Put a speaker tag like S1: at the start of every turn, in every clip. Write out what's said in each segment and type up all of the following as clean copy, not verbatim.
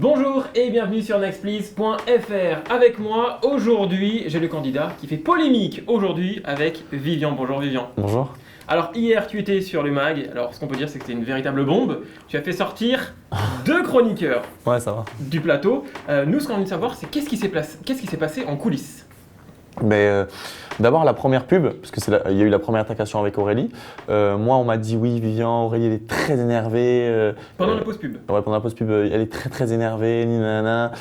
S1: Bonjour et bienvenue sur nextplease.fr. Avec moi aujourd'hui, j'ai le candidat qui fait polémique aujourd'hui avec Vivian. Bonjour Vivian.
S2: Bonjour.
S1: Alors hier tu étais sur le mag, alors ce qu'on peut dire c'est que c'était une véritable bombe. Tu as fait sortir 2 chroniqueurs
S2: Ouais, ça va.
S1: du plateau. Nous ce qu'on a envie de savoir c'est qu'est-ce qui s'est passé en coulisses.
S2: D'abord la première pub, parce que il y a eu la première attaquation avec Aurélie. Moi on m'a dit oui Vivian, Aurélie elle est très énervée.
S1: Pendant la pause pub.
S2: Ouais, pendant la pause pub, elle est très énervée, nanana.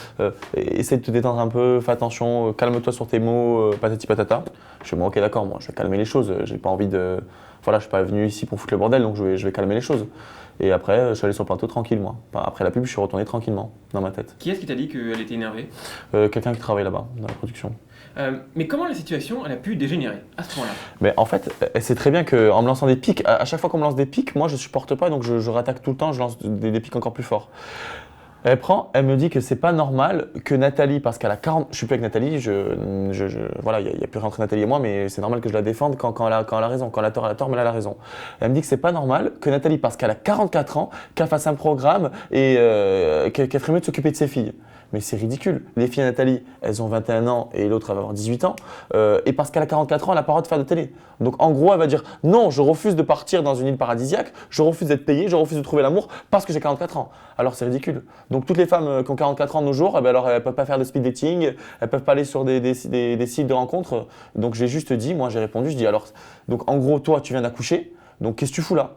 S2: Essaie de te détendre un peu, fais attention, calme-toi sur tes mots, patati patata. Je suis bon, ok d'accord, moi je vais calmer les choses, j'ai pas envie de... Voilà, je suis pas venu ici pour foutre le bordel, donc je vais calmer les choses. Et après, je suis allé sur le plateau tranquille moi. Après la pub, je suis retourné tranquillement dans ma tête.
S1: Qui est-ce qui t'a dit qu'elle était énervée?
S2: Quelqu'un qui travaille là-bas, dans la production.
S1: Mais comment la situation elle a pu dégénérer à ce point-là?
S2: Mais en fait, elle sait très bien qu'en me lançant des pics, à chaque fois qu'on me lance des pics, moi je supporte pas, donc je rattaque tout le temps, je lance des pics encore plus forts. Elle me dit que c'est pas normal que Nathalie, parce qu'elle a 40, je suis plus avec Nathalie, voilà, il n'y a plus rien entre Nathalie et moi, mais c'est normal que je la défende quand elle a raison, quand elle a tort, mais elle a raison. Elle me dit que c'est pas normal que Nathalie, parce qu'elle a 44 ans, qu'elle fasse un programme et qu'elle ferait mieux de s'occuper de ses filles. Mais c'est ridicule. Les filles à Nathalie, elles ont 21 ans et l'autre elle va avoir 18 ans. Et parce qu'elle a 44 ans, elle n'a pas le droit de faire de télé. Donc en gros, elle va dire non, je refuse de partir dans une île paradisiaque, je refuse d'être payée, je refuse de trouver l'amour parce que j'ai 44 ans. Alors c'est ridicule. Donc toutes les femmes qui ont 44 ans de nos jours, alors elles ne peuvent pas faire de speed dating, elles ne peuvent pas aller sur des sites de rencontres. Donc j'ai juste dit, moi j'ai répondu, je dis alors, donc en gros, toi tu viens d'accoucher, donc qu'est-ce que tu fous là?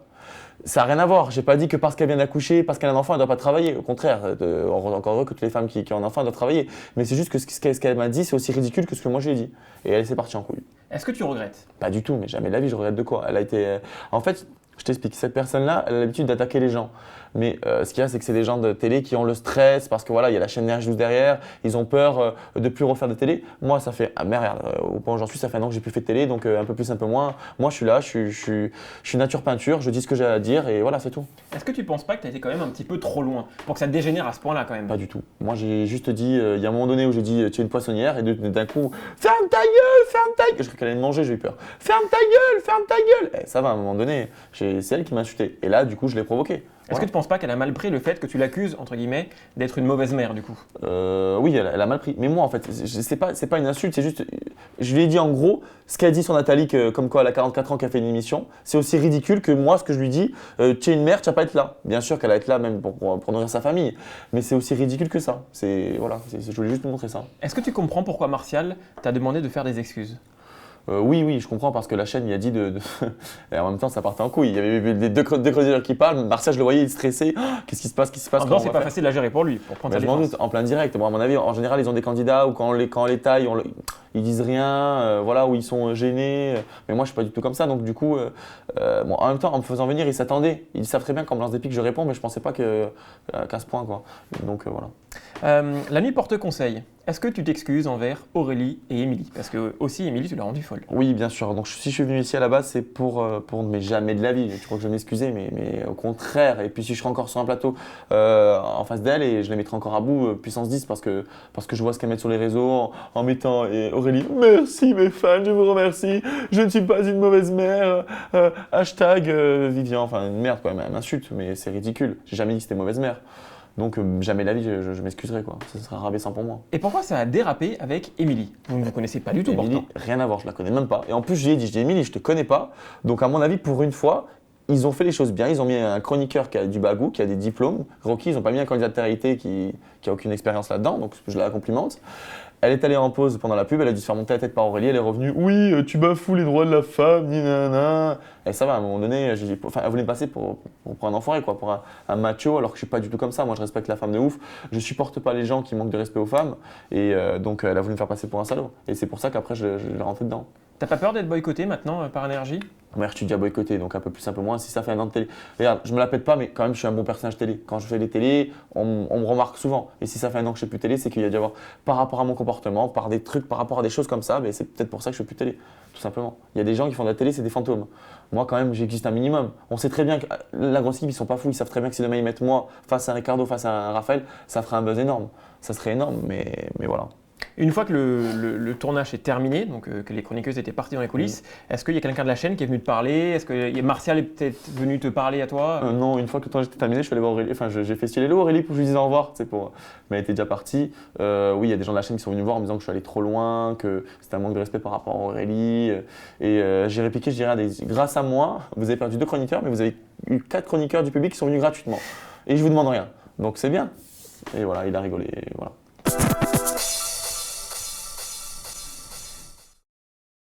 S2: Ça n'a rien à voir. J'ai pas dit que parce qu'elle vient d'accoucher, parce qu'elle a un enfant, elle ne doit pas travailler. Au contraire, encore heureux que toutes les femmes qui ont un enfant doivent travailler. Mais c'est juste que ce qu'elle m'a dit, c'est aussi ridicule que ce que moi je lui ai dit. Et elle s'est partie en couille.
S1: Est-ce que tu regrettes?
S2: Pas du tout, mais jamais de la vie, je regrette de quoi. Elle a été. En fait, je t'explique. Cette personne-là, elle a l'habitude d'attaquer les gens. Mais ce qu'il y a, c'est que c'est des gens de télé qui ont le stress parce que voilà, il y a la chaîne Nerf12 derrière. Ils ont peur de ne plus refaire de télé. Moi, ça fait merde. Au point où j'en suis, ça fait un an que j'ai plus fait de télé, donc un peu plus, un peu moins. Moi, je suis là, je suis nature peinture. Je dis ce que j'ai à dire et voilà, c'est tout.
S1: Est-ce que tu penses pas que tu as été quand même un petit peu trop loin pour que ça dégénère à ce point-là quand même?
S2: Pas du tout. Moi, j'ai juste dit, il y a un moment donné où j'ai dit, tu es une poissonnière, et d'un coup, ferme ta gueule, ferme ta gueule. Je crois qu'elle allait me manger, j'ai eu peur. Ferme ta gueule, ferme ta gueule. Ça va, à un moment donné, c'est elle qui m'a insulté. Et là, du coup, je l'ai provoqué.
S1: Est-ce que tu ne penses pas qu'elle a mal pris le fait que tu l'accuses, entre guillemets, d'être une mauvaise mère du coup?
S2: Oui, elle a mal pris. Mais moi, en fait, c'est pas une insulte, c'est juste. Je lui ai dit en gros, ce qu'a dit sur Nathalie, comme quoi elle a 44 ans, qu'elle fait une émission, c'est aussi ridicule que moi, ce que je lui dis, tu es une mère, tu vas pas être là. Bien sûr qu'elle va être là même pour nourrir sa famille, mais c'est aussi ridicule que ça. Voilà, je voulais juste te montrer ça.
S1: Est-ce que tu comprends pourquoi Martial t'a demandé de faire des excuses?
S2: Oui, je comprends parce que la chaîne, il a dit et en même temps, ça partait en couille. Il y avait les deux chroniqueurs qui parlent. Martial, je le voyais, il stressait. Oh, qu'est-ce qui se passe?
S1: En même temps, c'est pas facile à gérer pour lui, pour prendre sa
S2: je m'en
S1: défense.
S2: doute, en plein direct. Bon, à mon avis, en général, ils ont des candidats où quand on les taille, ils disent rien, voilà, où ils sont gênés. Mais moi, je suis pas du tout comme ça. Donc, du coup, en même temps, en me faisant venir, ils s'attendaient. Ils savent très bien qu'en me lance des pics, je réponds, mais je pensais pas qu'à ce point, quoi. Donc, voilà.
S1: La nuit porte conseil. Est-ce que tu t'excuses envers Aurélie et Émilie? Parce que aussi, Émilie, tu l'as rendue folle.
S2: Oui, bien sûr. Donc, si je suis venu ici à la base, c'est mais jamais de la vie. Tu crois que je vais m'excuser, mais au contraire. Et puis, si je serais encore sur un plateau en face d'elle, et je les mettrai encore à bout, puissance 10, parce que je vois ce qu'elles mettent sur les réseaux en mettant Aurélie, merci mes fans, je vous remercie. Je ne suis pas une mauvaise mère. Hashtag Vivian. Enfin, une merde, quoi. Elle m'insulte, mais c'est ridicule. J'ai jamais dit que c'était mauvaise mère. Donc jamais de la vie, je m'excuserai quoi. Ça sera rabaissant pour moi.
S1: Et pourquoi ça a dérapé avec Émilie? Vous ne la connaissez pas du tout
S2: Émilie,
S1: pourtant.
S2: rien à voir, je la connais même pas. Et en plus, je lui ai dit, Émilie, je te connais pas. Donc à mon avis, pour une fois, ils ont fait les choses bien. Ils ont mis un chroniqueur qui a du bagou, qui a des diplômes. Rocky, ils n'ont pas mis un candidat de télé qui a aucune expérience là-dedans. Donc je la complimente. Elle est allée en pause pendant la pub, elle a dû se faire monter la tête par Aurélie, elle est revenue. Oui, tu bafoues les droits de la femme, ni nanana. Et ça va, à un moment donné, elle voulait me passer pour un enfoiré, quoi, pour un macho, alors que je suis pas du tout comme ça. Moi, je respecte la femme de ouf. Je supporte pas les gens qui manquent de respect aux femmes. Et donc, elle a voulu me faire passer pour un salaud. Et c'est pour ça qu'après, je l'ai rentré dedans.
S1: T'as pas peur d'être boycotté maintenant par Énergie?
S2: Merde, je suis déjà boycotté, donc un peu plus, un peu moins. Si ça fait un an de télé. Regarde, je me la pète pas, mais quand même, je suis un bon personnage télé. Quand je fais les télés, on me remarque souvent. Et si ça fait un an que je fais plus télé, c'est qu'il y a dû avoir, par rapport à mon comportement, par des trucs, par rapport à des choses comme ça, mais c'est peut-être pour ça que je fais plus télé, tout simplement. Il y a des gens qui font de la télé, c'est des fantômes. Moi, quand même, j'existe un minimum. On sait très bien que la grosse équipe, ils sont pas fous. Ils savent très bien que si demain ils mettent moi face à un Ricardo, face à un Raphaël, ça ferait un buzz énorme. Ça serait énorme, mais voilà.
S1: Une fois que le tournage est terminé, donc que les chroniqueuses étaient parties dans les coulisses, est-ce qu'il y a quelqu'un de la chaîne qui est venu te parler? Est-ce que Martial est peut-être venu te parler à toi?
S2: Non, une fois que le tournage était terminé, je suis allé voir Aurélie. Enfin, j'ai fait style hello Aurélie pour que je lui dise au revoir. Mais elle était déjà partie. Oui, il y a des gens de la chaîne qui sont venus me voir en me disant que je suis allé trop loin, que c'était un manque de respect par rapport à Aurélie. J'ai répliqué, je dirais, grâce à moi, vous avez perdu 2 chroniqueurs, mais vous avez eu 4 chroniqueurs du public qui sont venus gratuitement. Et je vous demande rien. Donc c'est bien. Et voilà, il a rigolé. Et voilà.